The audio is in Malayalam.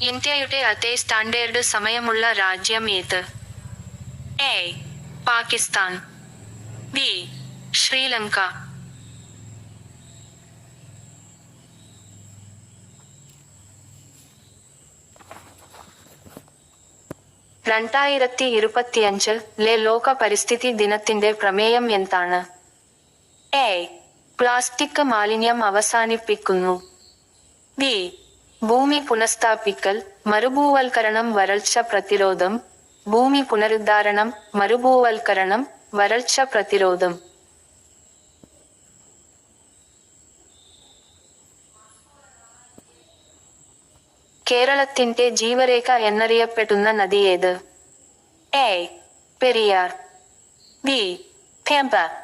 ഇന്ത്യയുടെ അതേ സ്റ്റാൻഡേർഡ് സമയമുള്ള രാജ്യം ഏത്? എ. പാകിസ്ഥാൻ, ബി. ശ്രീലങ്ക, 2025 ലോക പരിസ്ഥിതി ദിനത്തിന്റെ പ്രമേയം എന്താണ്? എ. പ്ലാസ്റ്റിക് മാലിന്യം അവസാനിപ്പിക്കുന്നു, ബി. ഭൂമി പുനഃസ്ഥാപിക്കൽ, മരുഭൂവൽക്കരണം, വരൾച്ച പ്രതിരോധം, ഭൂമി പുനരുദ്ധാരണം, മരുഭൂവൽക്കരണം, വരൾച്ച പ്രതിരോധം. കേരളത്തിന്റെ ജീവരേഖ എന്നറിയപ്പെടുന്ന നദി ഏത്? എ. പെരിയാർ, ബി. പേമ്പ,